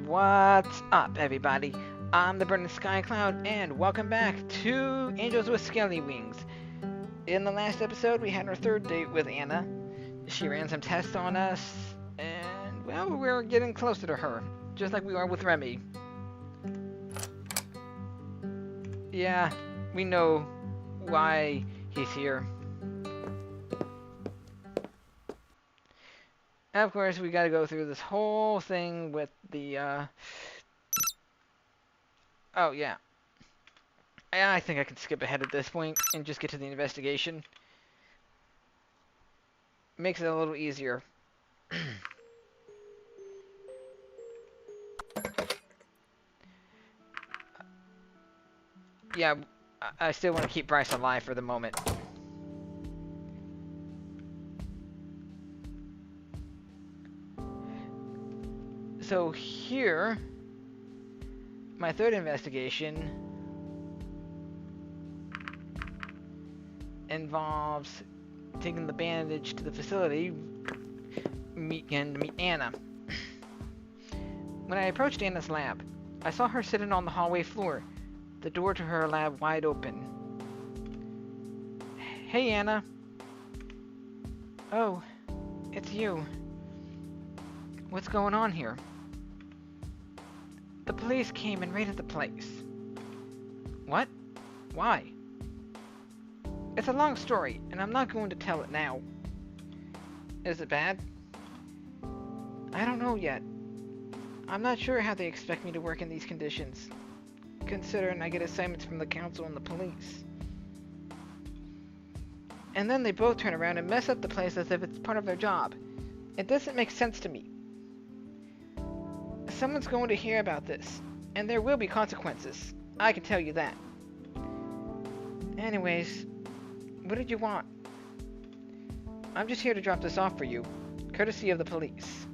What's up, everybody? I'm the BurningSkyCloud, and welcome back to Angels with Scaly Wings. In the last episode, we had our third date with Anna. She ran some tests on us, and, well, we're getting closer to her, just like we are with Remy. Yeah, we know why he's here. And of course, we gotta go through this whole thing with the, Oh, yeah. I think I can skip ahead at this point and just get to the investigation. Makes it a little easier. Yeah, I still want to keep Bryce alive for the moment. So here, my third investigation involves taking the bandage to the facility and to meet Anna. When I approached Anna's lab, I saw her sitting on the hallway floor, the door to her lab wide open. Hey, Anna. Oh, it's you. What's going on here? The police came and raided the place. What? Why? It's a long story, and I'm not going to tell it now. Is it bad? I don't know yet. I'm not sure how they expect me to work in these conditions, considering I get assignments from the council and the police. And then they both turn around and mess up the place as if it's part of their job. It doesn't make sense to me. Someone's going to hear about this, and there will be consequences. I can tell you that. Anyways, what did you want? I'm just here to drop this off for you, courtesy of the police.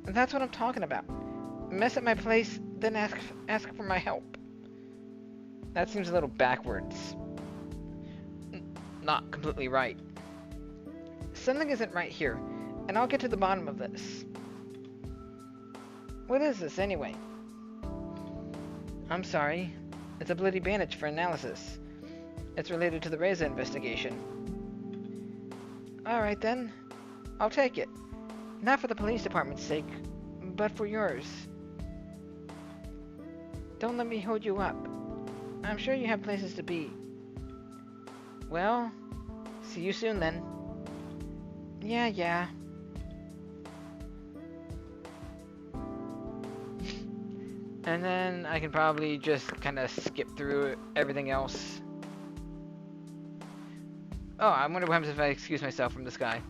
That's what I'm talking about. Mess up my place, then ask for my help. That seems a little backwards. Not completely right. Something isn't right here, and I'll get to the bottom of this. What is this, anyway? I'm sorry. It's a bloody bandage for analysis. It's related to the Reza investigation. Alright then. I'll take it. Not for the police department's sake, but for yours. Don't let me hold you up. I'm sure you have places to be. Well, see you soon then. Yeah. And then I can probably just kind of skip through everything else. Oh, I wonder what happens if I excuse myself from this guy.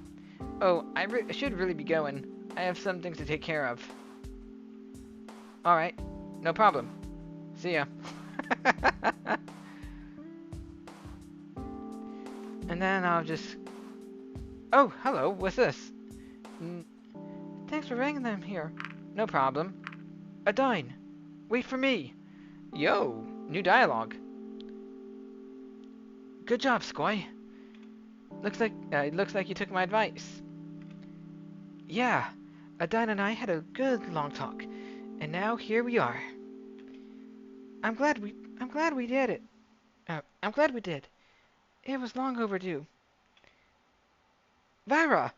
Oh, I should really be going. I have some things to take care of. Alright, no problem. See ya. And then I'll just... Oh, hello, what's this? Thanks for bringing them here. No problem. A dine. Wait for me. Yo, new dialogue. Good job, Scoy. It looks like you took my advice. Yeah, Adine and I had a good long talk, and now here we are. I'm glad we did it. I'm glad we did. It was long overdue. Vara!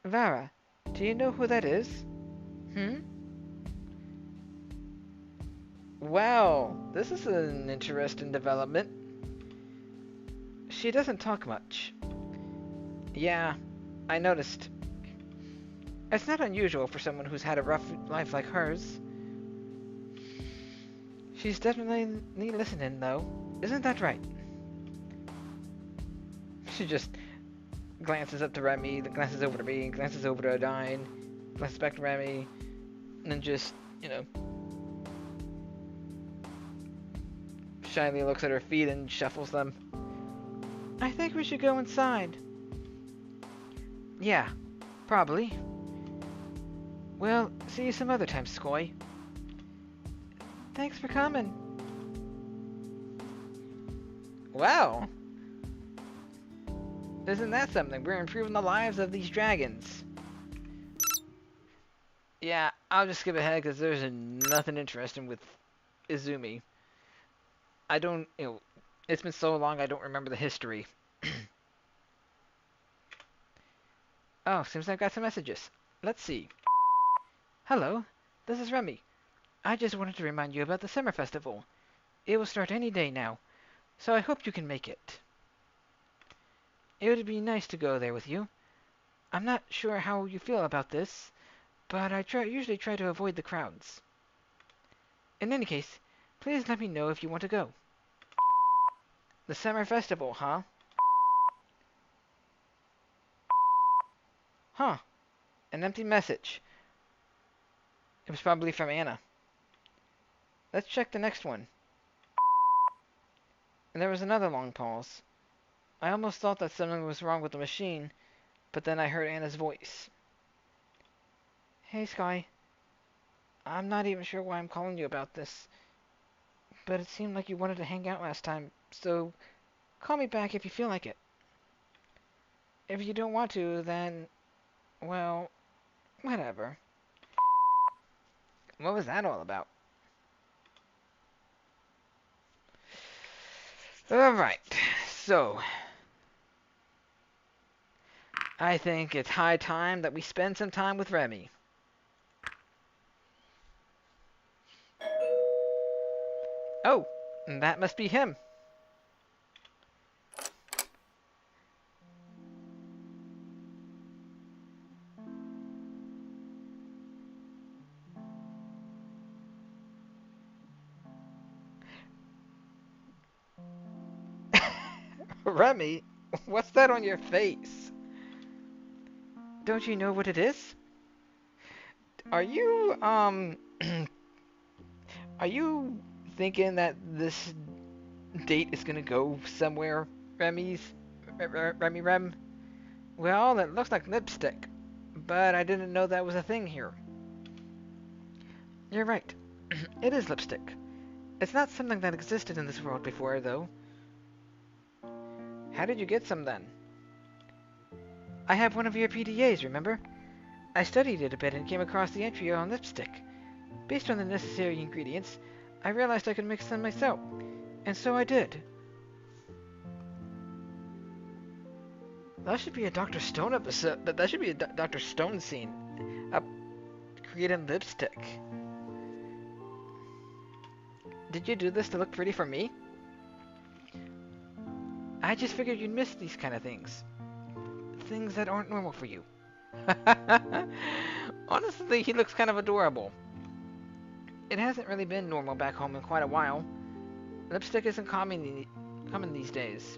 Vara, do you know who that is? Well, this is an interesting development. She doesn't talk much. Yeah, I noticed. It's not unusual for someone who's had a rough life like hers. She's definitely listening, though. Isn't that right? She just glances up to Remy, then glances over to me, glances over to Adine, glances back to Remy, and then just, shyly looks at her feet and shuffles them. I think we should go inside. Yeah, probably. Well, see you some other time, Scoy. Thanks for coming. Wow. Isn't that something? We're improving the lives of these dragons. Yeah, I'll just skip ahead because there's nothing interesting with Izumi. I don't, it's been so long I don't remember the history. Oh, seems I've got some messages. Let's see. Hello, this is Remy. I just wanted to remind you about the summer festival. It will start any day now, so I hope you can make it. It would be nice to go there with you. I'm not sure how you feel about this, but I usually try to avoid the crowds. In any case, please let me know if you want to go. The summer festival, huh? Huh. An empty message. It was probably from Anna. Let's check the next one. And there was another long pause. I almost thought that something was wrong with the machine, but then I heard Anna's voice. Hey, Sky. I'm not even sure why I'm calling you about this, but it seemed like you wanted to hang out last time, so call me back if you feel like it. If you don't want to, then, well, whatever. What was that all about? Alright, so I think it's high time that we spend some time with Remy. Oh, that must be him. Remy, what's that on your face? Don't you know what it is? Are you, are you thinking that this date is gonna go somewhere, Remy Rem? Well, it looks like lipstick, but I didn't know that was a thing here. You're right. It is lipstick. It's not something that existed in this world before, though. How did you get some, then? I have one of your PDAs, remember? I studied it a bit and came across the entry on lipstick. Based on the necessary ingredients, I realized I could mix them myself, and so I did. That should be a Dr. Stone episode. That should be a Dr. Stone scene. Creating lipstick. Did you do this to look pretty for me? I just figured you'd miss these kind of things. Things that aren't normal for you. Honestly, he looks kind of adorable. It hasn't really been normal back home in quite a while. Lipstick isn't common these days.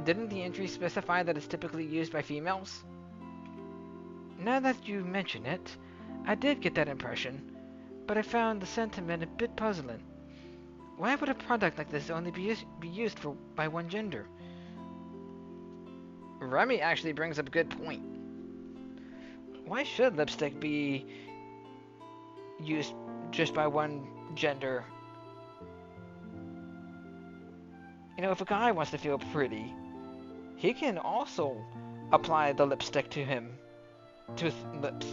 Didn't the entry specify that it's typically used by females? Now that you mention it, I did get that impression, but I found the sentiment a bit puzzling. Why would a product like this only be used by one gender? Remy actually brings up a good point. Why should lipstick be used just by one gender? You know, if a guy wants to feel pretty, he can also apply the lipstick to his lips.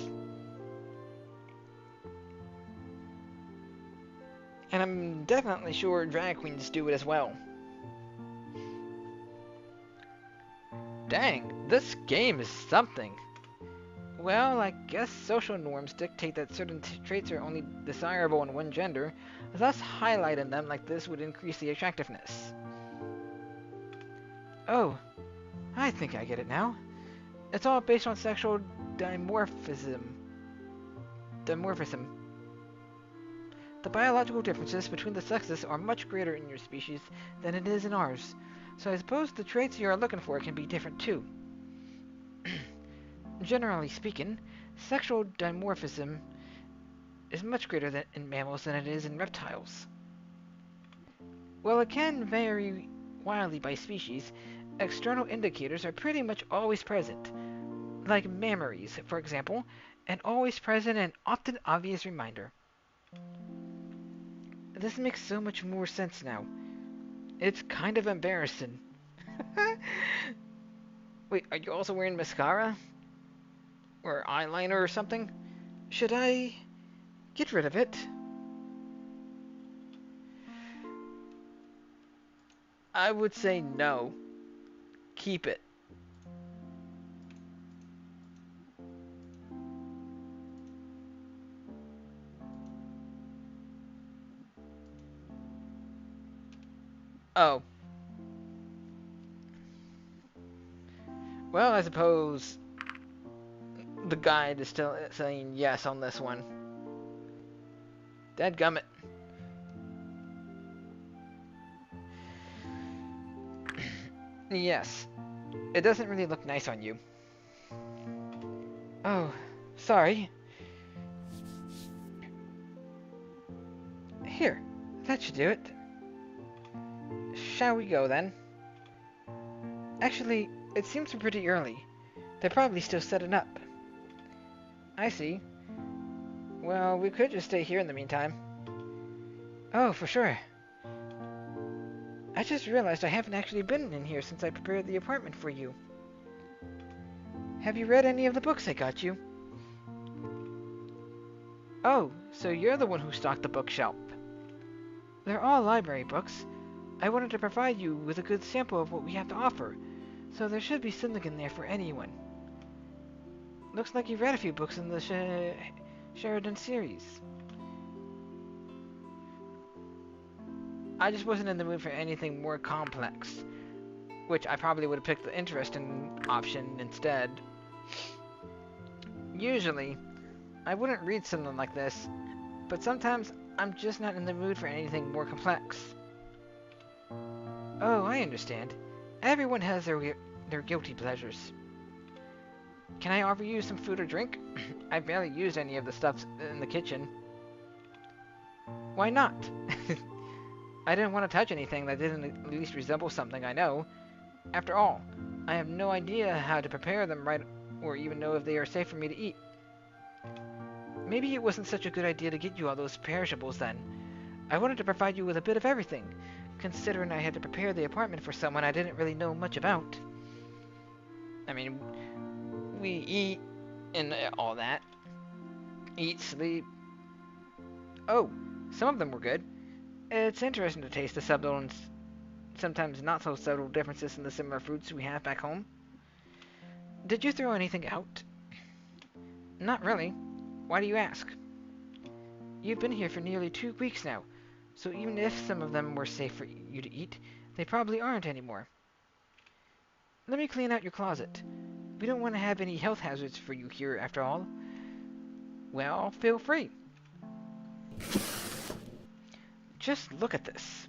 And I'm definitely sure drag queens do it as well. Dang, this game is something. Well, I guess social norms dictate that certain traits are only desirable in one gender, thus highlighting them like this would increase the attractiveness. Oh, I think I get it now. It's all based on sexual dimorphism. The biological differences between the sexes are much greater in your species than it is in ours, so I suppose the traits you are looking for can be different too. Generally speaking, sexual dimorphism is much greater in mammals than it is in reptiles. While it can vary wildly by species, external indicators are pretty much always present, like mammaries, for example, an always present and often obvious reminder. This makes so much more sense now. It's kind of embarrassing. Wait, are you also wearing mascara? Or eyeliner or something? Should I get rid of it? I would say no. Keep it. Oh. Well, I suppose the guide is still saying yes on this one. Dadgummit. Yes. It doesn't really look nice on you. Oh, sorry. Here, that should do it. Shall we go then? Actually, it seems pretty early. They're probably still setting up. I see. Well, we could just stay here in the meantime. Oh, for sure. I just realized I haven't actually been in here since I prepared the apartment for you. Have you read any of the books I got you? Oh, so you're the one who stocked the bookshelf. They're all library books. I wanted to provide you with a good sample of what we have to offer, so there should be something in there for anyone. Looks like you've read a few books in the Sheridan series. I just wasn't in the mood for anything more complex, which I probably would have picked the interesting option instead. Usually, I wouldn't read something like this, but sometimes I'm just not in the mood for anything more complex. Oh, I understand. Everyone has their guilty pleasures. Can I offer you some food or drink? I've barely used any of the stuff in the kitchen. Why not? I didn't want to touch anything that didn't at least resemble something I know. After all, I have no idea how to prepare them right, or even know if they are safe for me to eat. Maybe it wasn't such a good idea to get you all those perishables then. I wanted to provide you with a bit of everything, considering I had to prepare the apartment for someone I didn't really know much about. I mean, we eat and all that. Eat, sleep. Oh, some of them were good. It's interesting to taste the subtle and sometimes not so subtle differences in the similar fruits we have back home. Did you throw anything out? Not really. Why do you ask? You've been here for nearly 2 weeks now, so even if some of them were safe for you to eat, they probably aren't anymore. Let me clean out your closet. We don't want to have any health hazards for you here, after all. Well, feel free. Just look at this.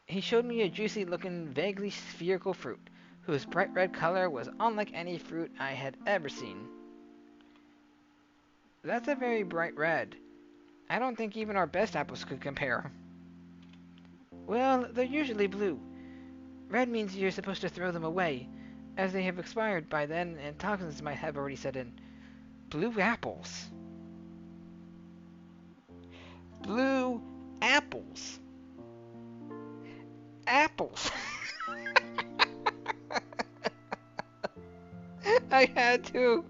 He showed me a juicy-looking, vaguely spherical fruit, whose bright red color was unlike any fruit I had ever seen. That's a very bright red. I don't think even our best apples could compare. Well, they're usually blue. Red means you're supposed to throw them away, as they have expired by then and toxins might have already set in. Blue apples. Blue apples. Apples. I had to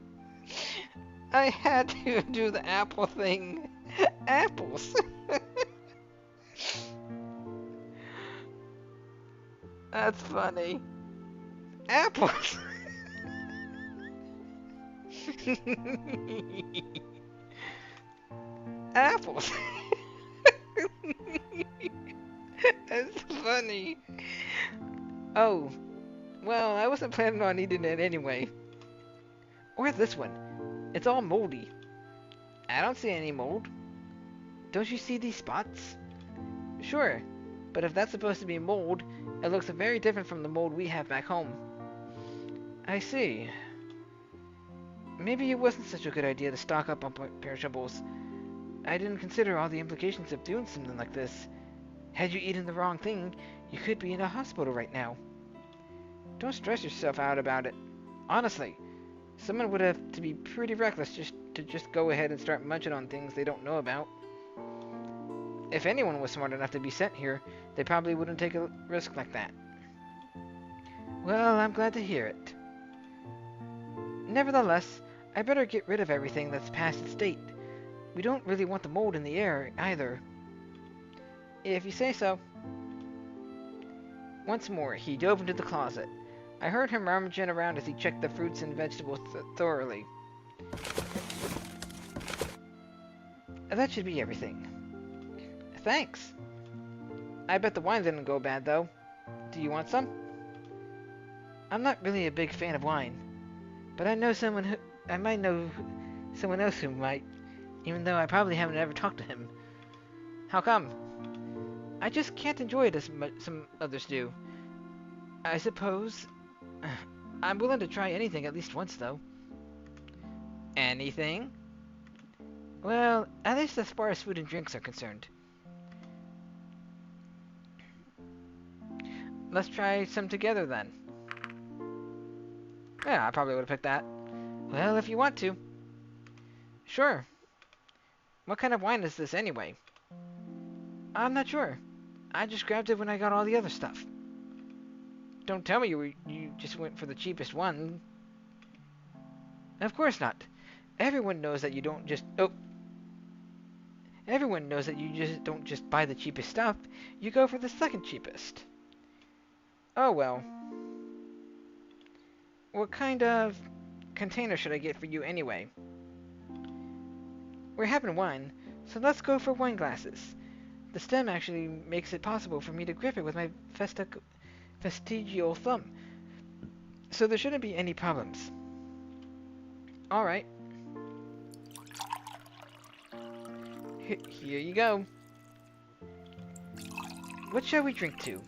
do the apple thing. Apples. That's funny. Apples. Apples. That's funny. Oh, well, I wasn't planning on eating it anyway. Or this one. It's all moldy. I don't see any mold. Don't you see these spots? Sure, but if that's supposed to be mold, it looks very different from the mold we have back home. I see. Maybe it wasn't such a good idea to stock up on perishables. I didn't consider all the implications of doing something like this. Had you eaten the wrong thing, you could be in a hospital right now. Don't stress yourself out about it. Honestly, someone would have to be pretty reckless to just go ahead and start munching on things they don't know about. If anyone was smart enough to be sent here, they probably wouldn't take a risk like that. Well, I'm glad to hear it. Nevertheless, I better get rid of everything that's past its date. We don't really want the mold in the air, either. If you say so. Once more, he dove into the closet. I heard him rummaging around as he checked the fruits and vegetables thoroughly. That should be everything. Thanks. I bet the wine didn't go bad, though. Do you want some? I'm not really a big fan of wine, but I might know someone else who might, even though I probably haven't ever talked to him. How come? I just can't enjoy it as much some others do. I suppose. I'm willing to try anything at least once, though. Anything? Well, at least as far as food and drinks are concerned. Let's try some together, then. Yeah, I probably would have picked that. Well, if you want to. Sure. What kind of wine is this, anyway? I'm not sure. I just grabbed it when I got all the other stuff. Don't tell me you just went for the cheapest one. Of course not. Everyone knows that you don't just... Oh. Everyone knows that you just don't just buy the cheapest stuff. You go for the second cheapest. Oh, well. What kind of container should I get for you anyway? We're having wine, so let's go for wine glasses. The stem actually makes it possible for me to grip it with my vestigial thumb, so there shouldn't be any problems. Alright. Here you go. What shall we drink to?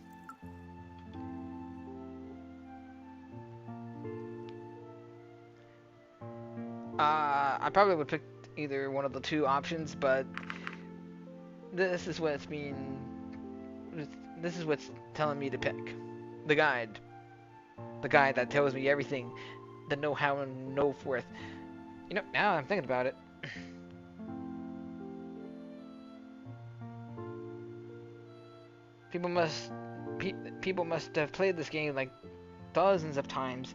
I probably would pick either one of the two options, but this is what's telling me to pick. The guide that tells me everything, the know-how and know-forth. You know, now I'm thinking about it. People must have played this game like dozens of times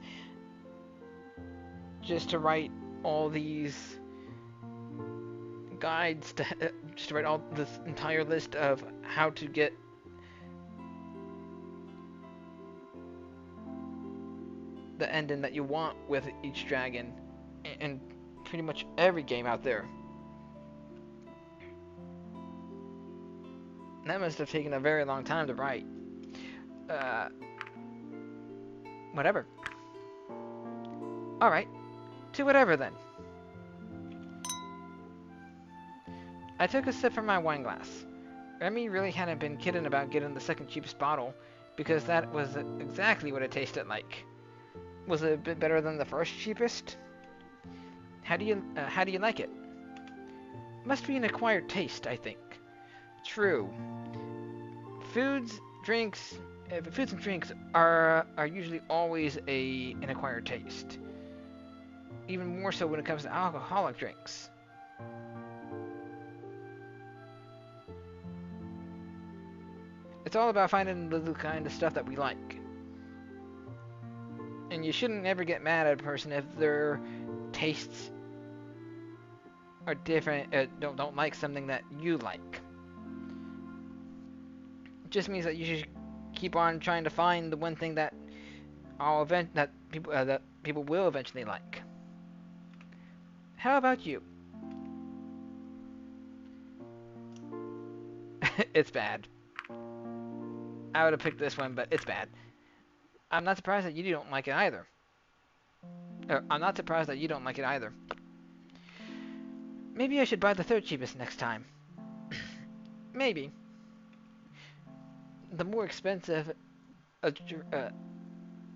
just to write all these guides just to write all this entire list of how to get the ending that you want with each dragon in pretty much every game out there. That must have taken a very long time to write. Whatever. Alright. To whatever then. I took a sip from my wine glass. Remy really hadn't been kidding about getting the second cheapest bottle, because that was exactly what it tasted like. Was it a bit better than the first cheapest? How do you like it? Must be an acquired taste, I think. True. Foods and drinks are usually always an acquired taste. Even more so when it comes to alcoholic drinks. It's all about finding the kind of stuff that we like. And you shouldn't ever get mad at a person if their tastes are different, don't like something that you like. It just means that you should keep on trying to find the one thing that people will eventually like. How about you? It's bad. I would have picked this one, but it's bad. I'm not surprised that you don't like it either. I'm not surprised that you don't like it either. Maybe I should buy the third cheapest next time. Maybe. The more expensive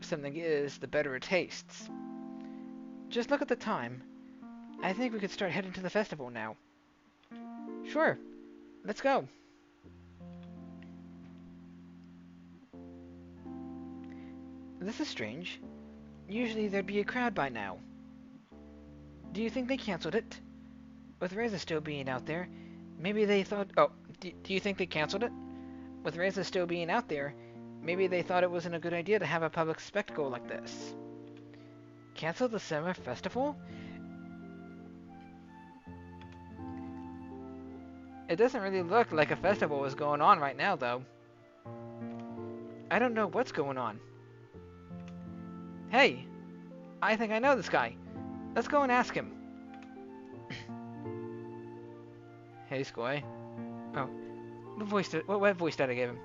something is, the better it tastes. Just look at the time. I think we could start heading to the festival now. Sure. Let's go. This is strange. Usually there'd be a crowd by now. Do you think they cancelled it? With Reza still being out there, maybe they thought... Oh, do you think they cancelled it? With Reza still being out there, maybe they thought it wasn't a good idea to have a public spectacle like this. Cancel the summer festival? It doesn't really look like a festival is going on right now, though. I don't know what's going on. Hey, I think I know this guy. Let's go and ask him. Hey, Scaly. Oh, what voice did I give him?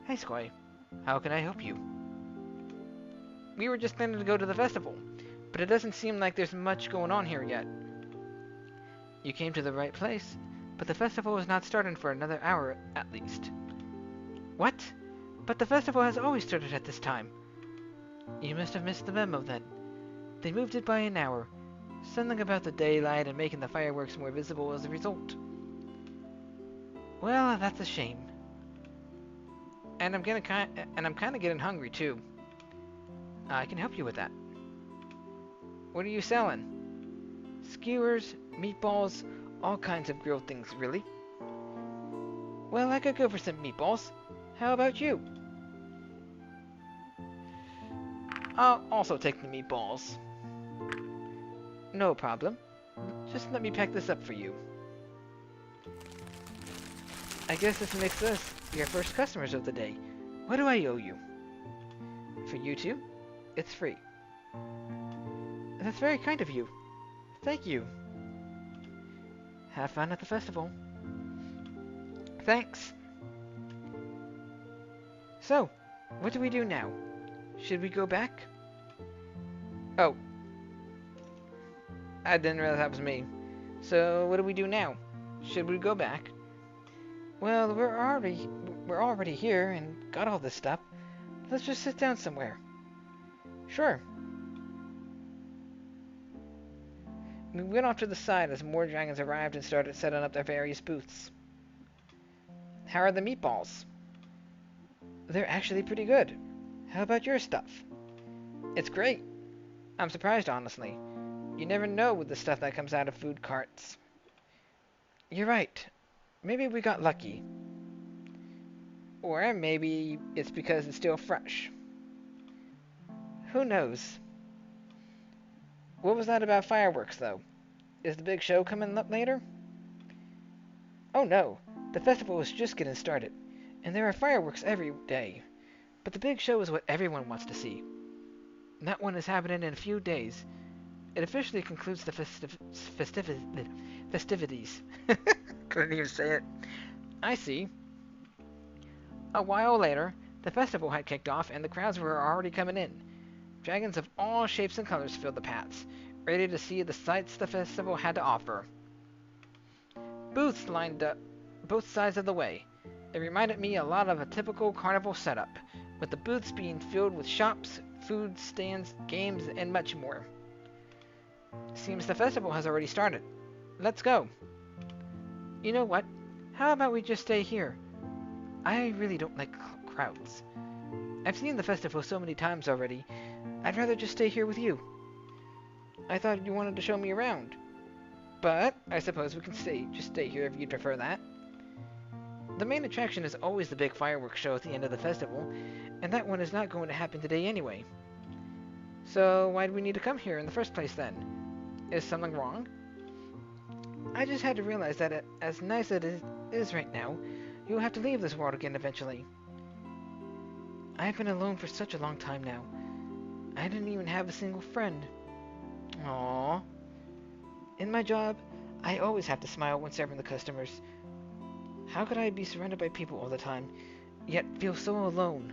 Hey, Scaly. How can I help you? We were just planning to go to the festival, but it doesn't seem like there's much going on here yet. You came to the right place, but the festival is not starting for another hour at least. What? But the festival has always started at this time. You must have missed the memo then. They moved it by an hour. Something about the daylight and making the fireworks more visible as a result. Well, that's a shame. And I'm kind of getting hungry too. I can help you with that. What are you selling? Skewers, meatballs, all kinds of grilled things, really. Well, I could go for some meatballs. How about you? I'll also take the meatballs. No problem. Just let me pack this up for you. I guess this makes us your first customers of the day. What do I owe you? For you two, it's free. That's very kind of you. Thank you. Have fun at the festival. Thanks. So, what do we do now? Should we go back? Oh. I didn't realize that was me. So, what do we do now? Should we go back? Well, we're already here and got all this stuff. Let's just sit down somewhere. Sure. We went off to the side as more dragons arrived and started setting up their various booths. How are the meatballs? They're actually pretty good. How about your stuff? It's great. I'm surprised, honestly. You never know with the stuff that comes out of food carts. You're right. Maybe we got lucky. Or maybe it's because it's still fresh. Who knows? What was that about fireworks, though? Is the big show coming up later? Oh no, the festival is just getting started, and there are fireworks every day. But the big show is what everyone wants to see. That one is happening in a few days. It officially concludes the festivities. Couldn't even say it. I see. A while later, the festival had kicked off and the crowds were already coming in. Dragons of all shapes and colors filled the paths, ready to see the sights the festival had to offer. Booths lined up both sides of the way. It reminded me a lot of a typical carnival setup, with the booths being filled with shops, food stands, games, and much more. Seems the festival has already started. Let's go. You know what? How about we just stay here? I really don't like crowds. I've seen the festival so many times already. I'd rather just stay here with you. I thought you wanted to show me around. But I suppose we can just stay here if you'd prefer that. The main attraction is always the big fireworks show at the end of the festival, and that one is not going to happen today anyway. So why do we need to come here in the first place then? Is something wrong? I just had to realize that as nice as it is right now, you'll have to leave this world again eventually. I've been alone for such a long time now. I didn't even have a single friend. Aww. In my job, I always have to smile when serving the customers. How could I be surrounded by people all the time, yet feel so alone?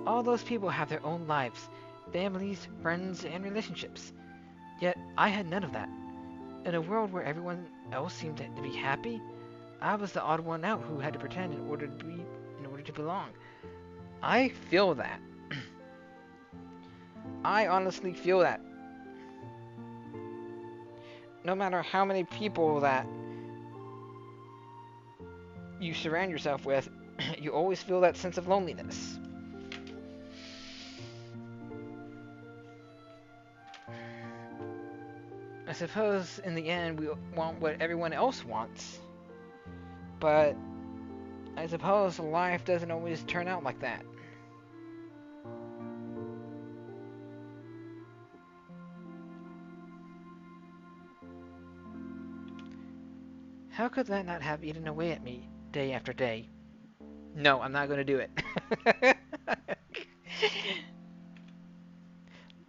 All those people have their own lives, families, friends, and relationships. Yet I had none of that. In a world where everyone else seemed to be happy, I was the odd one out who had to pretend in order to belong. I feel that. I honestly feel that. No matter how many people that you surround yourself with, you always feel that sense of loneliness. I suppose in the end we want what everyone else wants, but I suppose life doesn't always turn out like that. How could that not have eaten away at me day after day? No, I'm not going to do it.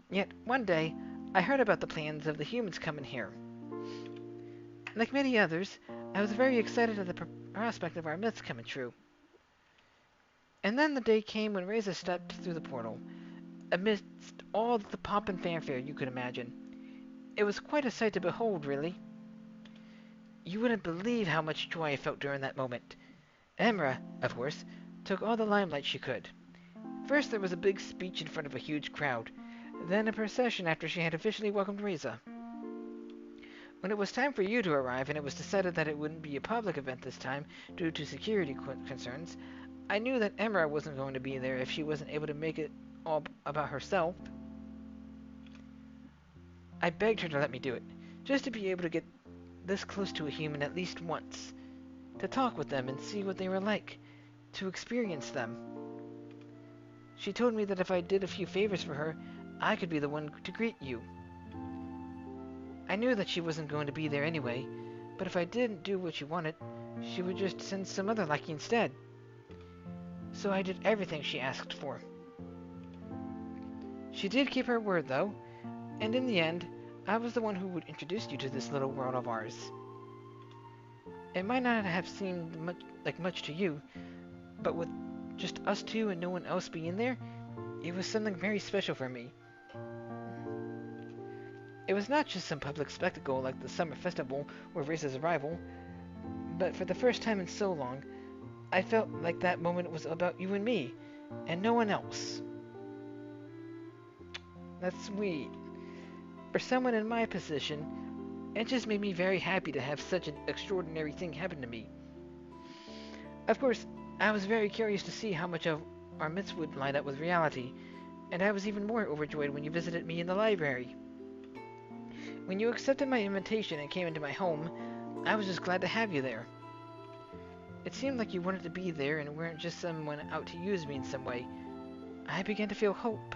Yet, one day, I heard about the plans of the humans coming here. Like many others, I was very excited at the prospect of our myths coming true. And then the day came when Reza stepped through the portal, amidst all the pomp and fanfare you could imagine. It was quite a sight to behold, really. You wouldn't believe how much joy I felt during that moment. Emra, of course, took all the limelight she could. First there was a big speech in front of a huge crowd, then a procession after she had officially welcomed Reza. When it was time for you to arrive and it was decided that it wouldn't be a public event this time due to security concerns, I knew that Emra wasn't going to be there if she wasn't able to make it all about herself. I begged her to let me do it, just to be able to get this close to a human at least once, to talk with them and see what they were like, to experience them. She told me that if I did a few favors for her, I could be the one to greet you. I knew that she wasn't going to be there anyway, but if I didn't do what she wanted, she would just send some other lackey instead. So I did everything she asked for. She did keep her word, though, and in the end, I was the one who would introduce you to this little world of ours. It might not have seemed much to you, but with just us two and no one else being there, it was something very special for me. It was not just some public spectacle like the summer festival or Reza's arrival, but for the first time in so long, I felt like that moment was about you and me, and no one else. That's sweet. For someone in my position, it just made me very happy to have such an extraordinary thing happen to me. Of course, I was very curious to see how much of our myths would line up with reality, and I was even more overjoyed when you visited me in the library. When you accepted my invitation and came into my home, I was just glad to have you there. It seemed like you wanted to be there and weren't just someone out to use me in some way. I began to feel hope.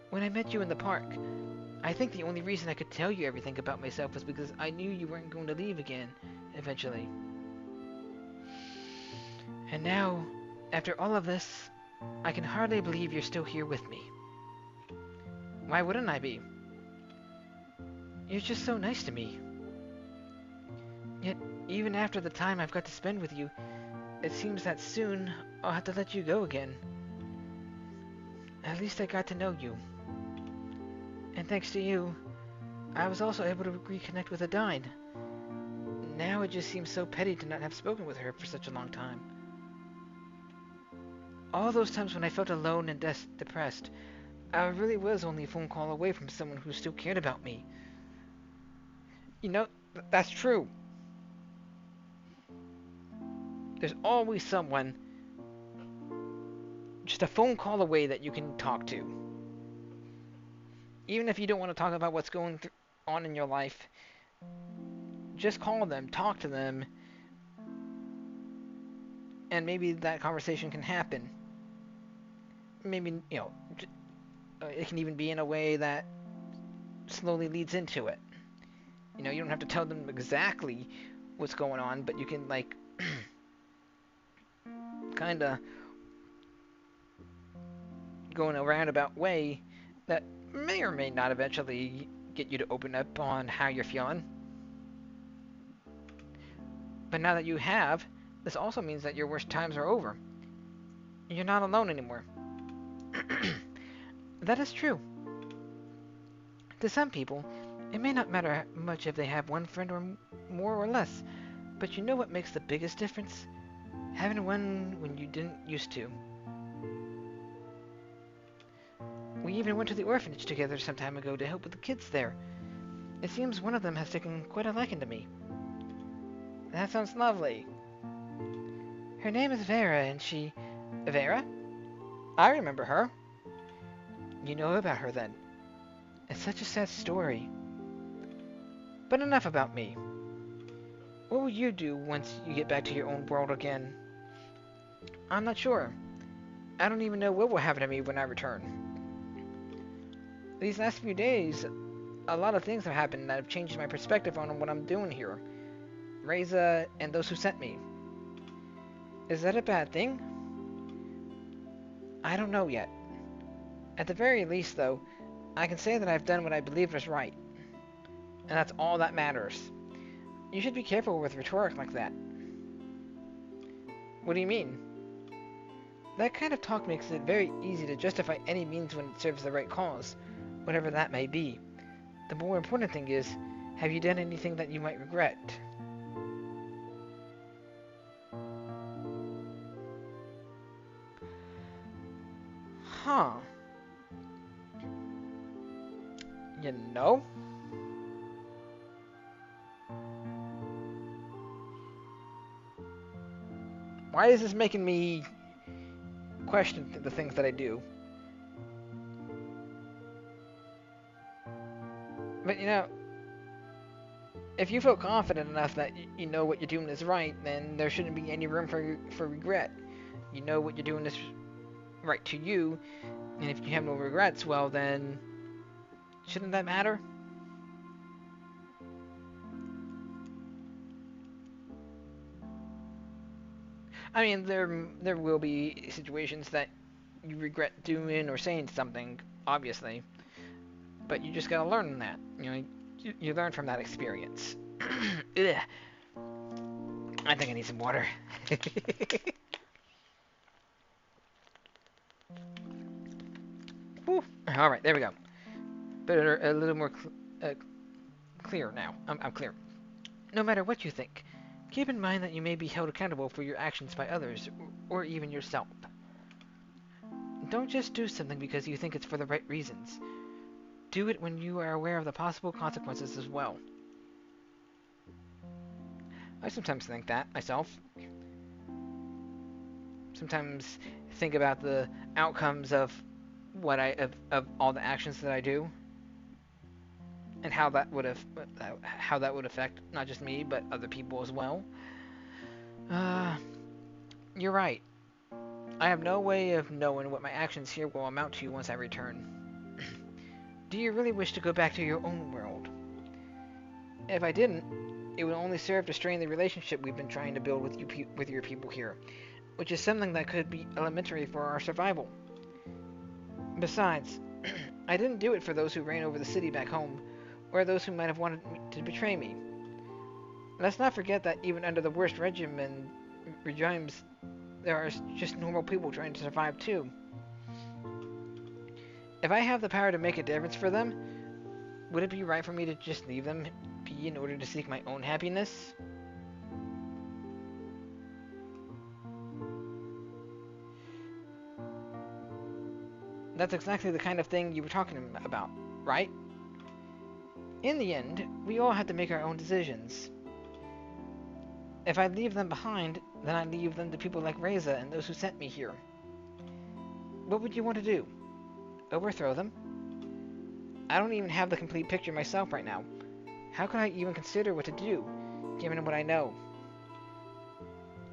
When I met you in the park, I think the only reason I could tell you everything about myself was because I knew you weren't going to leave again, eventually. And now, after all of this, I can hardly believe you're still here with me. Why wouldn't I be? You're just so nice to me. Yet, even after the time I've got to spend with you, it seems that soon I'll have to let you go again. At least I got to know you. And thanks to you, I was also able to reconnect with Adine. Now it just seems so petty to not have spoken with her for such a long time. All those times when I felt alone and depressed, I really was only a phone call away from someone who still cared about me. You know, that's true. There's always someone just a phone call away that you can talk to. Even if you don't want to talk about what's going on in your life, just call them, talk to them, and maybe that conversation can happen. Maybe, you know, it can even be in a way that slowly leads into it. You know, you don't have to tell them exactly what's going on, but you can, like, kind of go in a roundabout way that may or may not eventually get you to open up on how you're feeling. But now that you have, this also means that your worst times are over. You're not alone anymore. That is true. To some people, it may not matter much if they have one friend or more or less, but you know what makes the biggest difference? Having one when you didn't used to. We even went to the orphanage together some time ago to help with the kids there. It seems one of them has taken quite a liking to me. That sounds lovely. Her name is Vera, and she... Vera? I remember her. You know about her, then. It's such a sad story. But enough about me. What will you do once you get back to your own world again? I'm not sure. I don't even know what will happen to me when I return. These last few days, a lot of things have happened that have changed my perspective on what I'm doing here. Reza and those who sent me. Is that a bad thing? I don't know yet. At the very least, though, I can say that I've done what I believe is right. And that's all that matters. You should be careful with rhetoric like that. What do you mean? That kind of talk makes it very easy to justify any means when it serves the right cause, whatever that may be. The more important thing is, have you done anything that you might regret? Huh. You know? Why is this making me question the things that I do? But you know, if you feel confident enough that you know what you're doing is right, then there shouldn't be any room for regret. You know what you're doing is right to you, and if you have no regrets, well then, shouldn't that matter? I mean, there will be situations that you regret doing or saying something, obviously, but you just gotta learn that. You know, you learn from that experience. Ugh. I think I need some water. All right, there we go. Better, a little more clear now. I'm clear. No matter what you think, keep in mind that you may be held accountable for your actions by others, or even yourself. Don't just do something because you think it's for the right reasons. Do it when you are aware of the possible consequences as well. I sometimes think that, myself. Sometimes think about the outcomes of of all the actions that I do, and how that would affect not just me but other people as well. You're right. I have no way of knowing what my actions here will amount to once I return. Do you really wish to go back to your own world? If I didn't, it would only serve to strain the relationship we've been trying to build with your people here, which is something that could be elementary for our survival. Besides, I didn't do it for those who reign over the city back home, or those who might have wanted to betray me. Let's not forget that even under the worst regimes, there are just normal people trying to survive too. If I have the power to make a difference for them, would it be right for me to just leave them be in order to seek my own happiness? That's exactly the kind of thing you were talking about, right? In the end, we all have to make our own decisions. If I leave them behind, then I leave them to people like Reza and those who sent me here. What would you want to do? Overthrow them? I don't even have the complete picture myself right now. How can I even consider what to do, given what I know?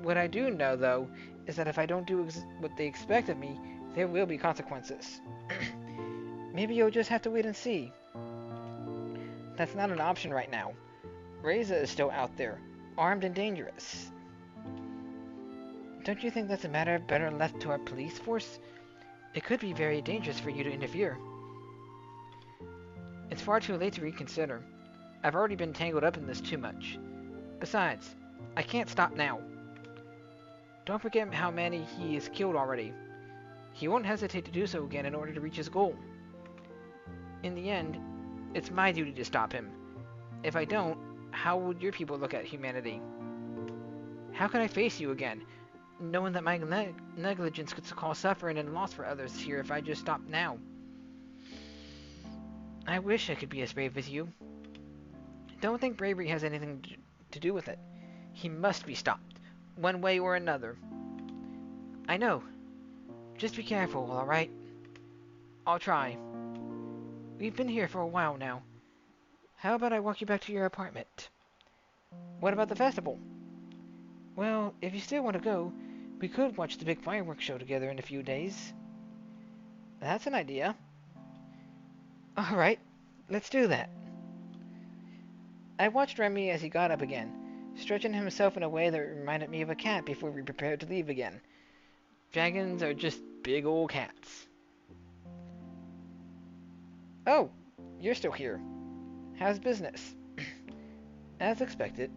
What I do know, though, is that if I don't do what they expect of me, there will be consequences. Maybe you'll just have to wait and see. That's not an option right now. Reza is still out there, armed and dangerous. Don't you think that's a matter better left to our police force? It could be very dangerous for you to interfere. It's far too late to reconsider. I've already been tangled up in this too much. Besides, I can't stop now. Don't forget how many he has killed already. He won't hesitate to do so again in order to reach his goal. In the end, it's my duty to stop him. If I don't, how would your people look at humanity? How could I face you again, knowing that my negligence could cause suffering and loss for others here if I just stopped now? I wish I could be as brave as you. Don't think bravery has anything to do with it. He must be stopped, one way or another. I know. Just be careful, alright? I'll try. We've been here for a while now. How about I walk you back to your apartment? What about the festival? Well, if you still want to go, we could watch the big fireworks show together in a few days. That's an idea. Alright, let's do that. I watched Remy as he got up again, stretching himself in a way that reminded me of a cat before we prepared to leave again. Dragons are just big old cats. Oh, you're still here. How's business? As expected,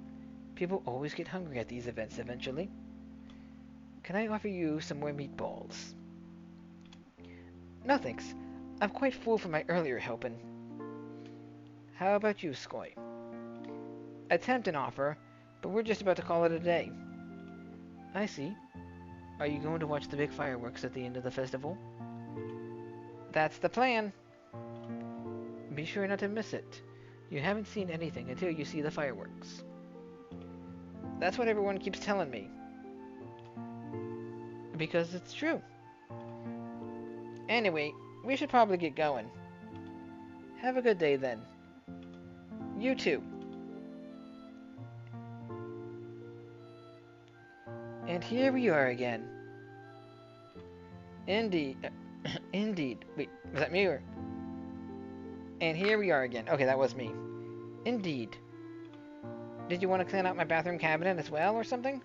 people always get hungry at these events eventually. Can I offer you some more meatballs? No thanks. I'm quite full from my earlier helping. How about you, Skoy? Attempt an offer, but we're just about to call it a day. I see. Are you going to watch the big fireworks at the end of the festival? That's the plan. Be sure not to miss it. You haven't seen anything until you see the fireworks. That's what everyone keeps telling me. Because it's true. Anyway, we should probably get going. Have a good day then. You too. And here we are again. Indeed. Indeed. Wait, was that me or... And here we are again. Okay, that was me. Indeed. Did you want to clean out my bathroom cabinet as well or something?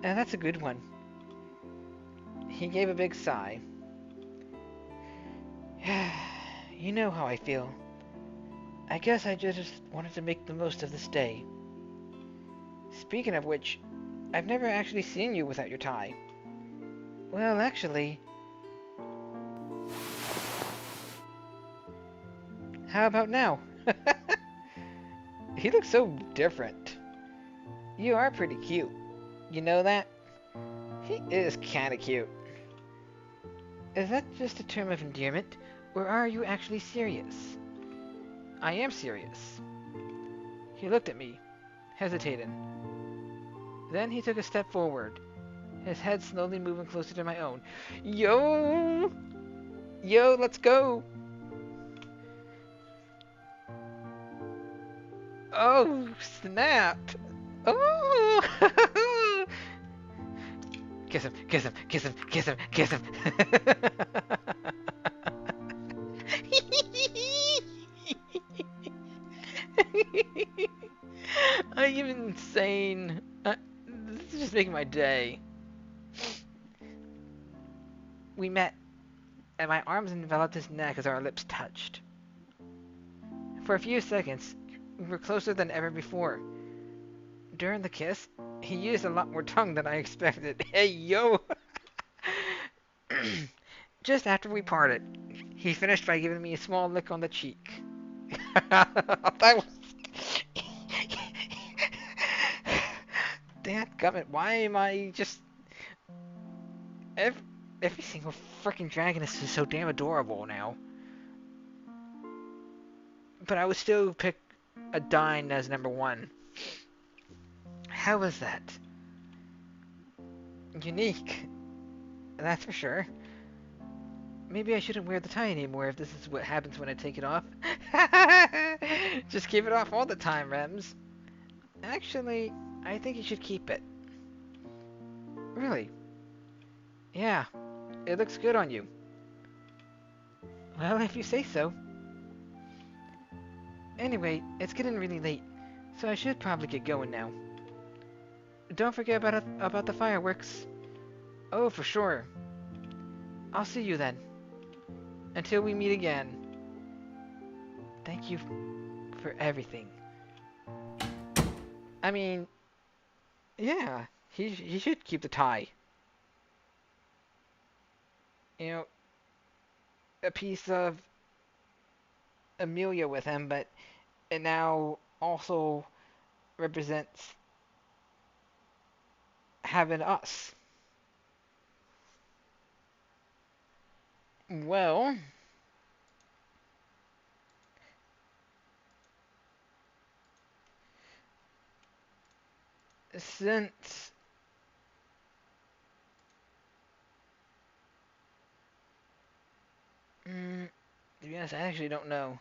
That's a good one. He gave a big sigh. You know how I feel. I guess I just wanted to make the most of this day. Speaking of which, I've never actually seen you without your tie. Well, actually... How about now? He looks so different. You are pretty cute. You know that? He is kinda cute. Is that just a term of endearment, or are you actually serious? I am serious. He looked at me, hesitating. Then he took a step forward, his head slowly moving closer to my own. Yo! Yo, let's go! Oh, snap! Oh! Kiss him, kiss him, kiss him, kiss him, kiss him! I am insane. This is just making my day. We met, and my arms enveloped his neck as our lips touched. For a few seconds, we were closer than ever before. During the kiss, he used a lot more tongue than I expected. Hey, yo! Just after we parted, he finished by giving me a small lick on the cheek. That was... Dadgummit, why am I just... Every single freaking dragon is so damn adorable now. But I would still pick a Dine as number one. How was that? Unique. That's for sure. Maybe I shouldn't wear the tie anymore if this is what happens when I take it off. Just keep it off all the time, Rems. Actually, I think you should keep it. Really? Yeah, it looks good on you. Well, if you say so. Anyway, it's getting really late, so I should probably get going now. Don't forget about the fireworks. Oh, for sure. I'll see you then. Until we meet again. Thank you for everything. I mean, yeah, he should keep the tie. You know, a piece of Amelia with him, but it now also represents having us. Well, since to be honest, I actually don't know.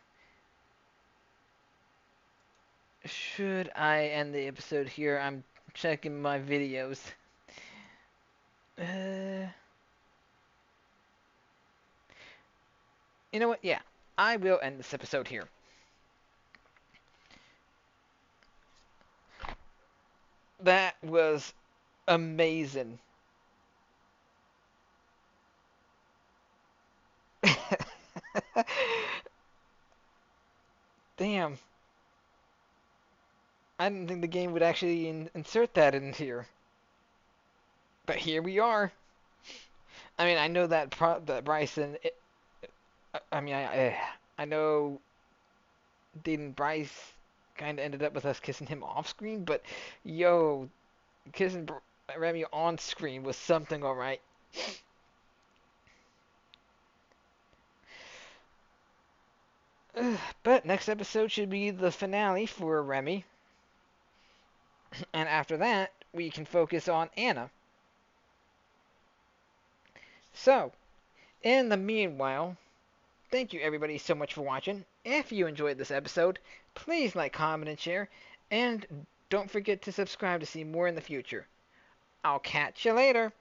Should I end the episode here? I'm checking my videos. You know what? Yeah, I will end this episode here. That was amazing. Damn. I didn't think the game would actually insert that in here. But here we are. I mean, I know that Bryson. I mean, I know dating Bryce kind of ended up with us kissing him off screen, but yo, kissing Remy on screen was something, alright. But next episode should be the finale for Remy, and after that, we can focus on Anna. So, in the meanwhile, thank you everybody so much for watching. If you enjoyed this episode, please like, comment, and share, and don't forget to subscribe to see more in the future. I'll catch you later.